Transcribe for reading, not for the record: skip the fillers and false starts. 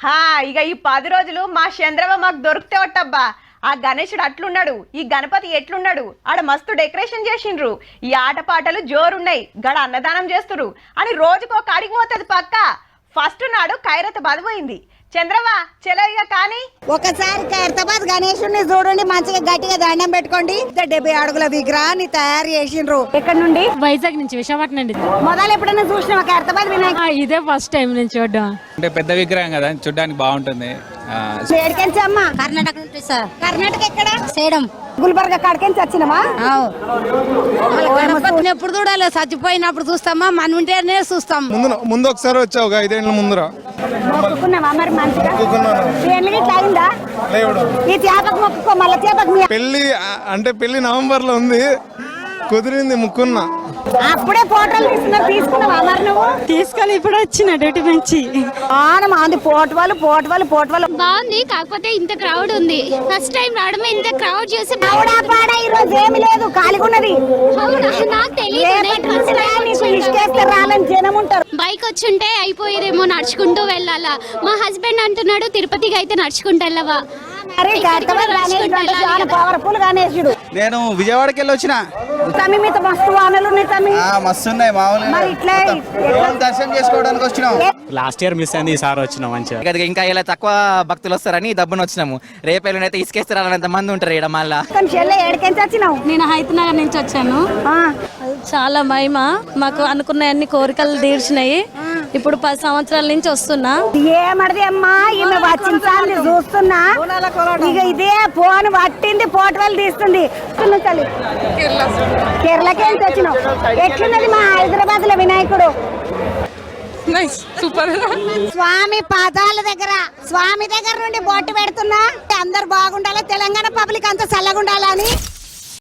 హా ఇక ఈ 10 రోజులు మా చంద్రవ మాకు దొరికితే ఒట్టబ్బా. ఆ గణేశుడు అట్లున్నాడు, ఈ గణపతి ఎట్లున్నాడు, ఆడ మస్తు డెకరేషన్ చేసిండ్రు, ఈ ఆటపాటలు జోరున్నాయి, గడ అన్నదానం చేస్తురు అని రోజుకో కాడికి పోతుంది పక్క. ఫస్ట్ నాడు ఖైరతాబాద్ పోయింది. చంద్రవా చలో ఇక కానీ ఒకసారి ఖైరతాబాద్ గణేశుడిని చూడండి, మంచిగా గట్టిగా దండం పెట్టుకోండి. 70 అడుగుల విగ్రహాన్ని తయారు చేసిండ్రు. ఎక్కడ నుండి? వైజాగ్ నుంచి, విశాఖపట్నం నుండి. మొదలు ఎప్పుడైనా చూసినావా ఖైరతాబాద్ వినాయక? ఇదే ఫస్ట్ టైం నేను చూడడం. అంటే పెద్ద విగ్రహం కదా, చూడడానికి బాగుంటుంది. ఏడికెంచమ్మా? కర్ణాటక నుంచి సార్. కర్ణాటక ఎక్కడ? సేడం. గుల్బర్గా కాడికెంచి వచ్చినమా? ఎప్పుడు చూడాలి, చచ్చిపోయినప్పుడు చూస్తామా, మన ఉంటేనే చూస్తాం. ముందు ఒకసారి వచ్చావు 5 ఏళ్ళ ముందర మొక్కుకున్నావా మరి మంచిగా? ఇట్లా అయిందా? ఈ చేపకు మొక్కుకో, మళ్ళీ చేపకు పెళ్లి అంటే పెళ్లి నవంబర్ లో ఉంది, కుదిరింది ముక్కున్నా. అప్పుడే ఫోటోలు తీసుకున్నావా మరి నువ్వు? తీసుకొని ఇప్పుడు వచ్చిన డ్యూటీ నుంచి. మాది పోటవాళ్ళు బాగుంది, కాకపోతే ఇంత క్రౌడ్ ఉంది. ఫస్ట్ టైం రావడమే, ఇంత క్రౌడ్ చూసి ఈ రోజు ఏమి లేదు, ఖాళీగా ఉన్నది. నాకు తెలియదు. రాలని జనం ఉంటారు. బైక్ వచ్చుంటే అయిపోయేదేమో, నడుచుకుంటూ వెళ్ళాలా. మా హస్బెండ్ అంటున్నాడు తిరుపతికి అయితే నడుచుకుంటూ వెళ్ళవా. పవర్ఫుల్ గణేశుడు. నేను విజయవాడకి వెళ్ళి వచ్చిన. మీతో మస్తు వానలు ఉన్నాయి తమ్మి. మస్తున్నాయి మామూలుగా. దర్శనం చేసుకోవడానికి వచ్చినాం. లాస్ట్ ఇయర్ మిస్ అయింది, ఈసారి వచ్చినాం మంచిగా. ఇంకా ఇలా తక్కువ భక్తులు వస్తారని దబ్బున వచ్చినాము. రేపేళ్ళనైతే ఇసుకేస్తారు, అంత మంది ఉంటారు ఇక్కడ. మళ్ళా వచ్చినావు? నేను హైతనగర్ నుంచి వచ్చాను. చాలా మహిమ, మాకు అనుకున్న అన్ని కోరికలు తీర్చినాయి. ఇప్పుడు 10 సంవత్సరాల నుంచి వస్తున్నా. ఏమడది అమ్మా, ఈమె వచ్చిన సార్లు చూస్తున్నా. ఇక ఇదే ఫోన్ పట్టింది, ఫోటోలు తీస్తుంది. కేరళకి ఎంత వచ్చినావు? ఎట్లున్నది మా హైదరాబాద్ లో వినాయకుడు? సూపర్. స్వామి పాదాల దగ్గర, స్వామి దగ్గర నుండి బొట్టు పెడుతున్నా. అందరు బాగుండాలి, తెలంగాణ పబ్లిక్ అంతా చల్లగుండాలని.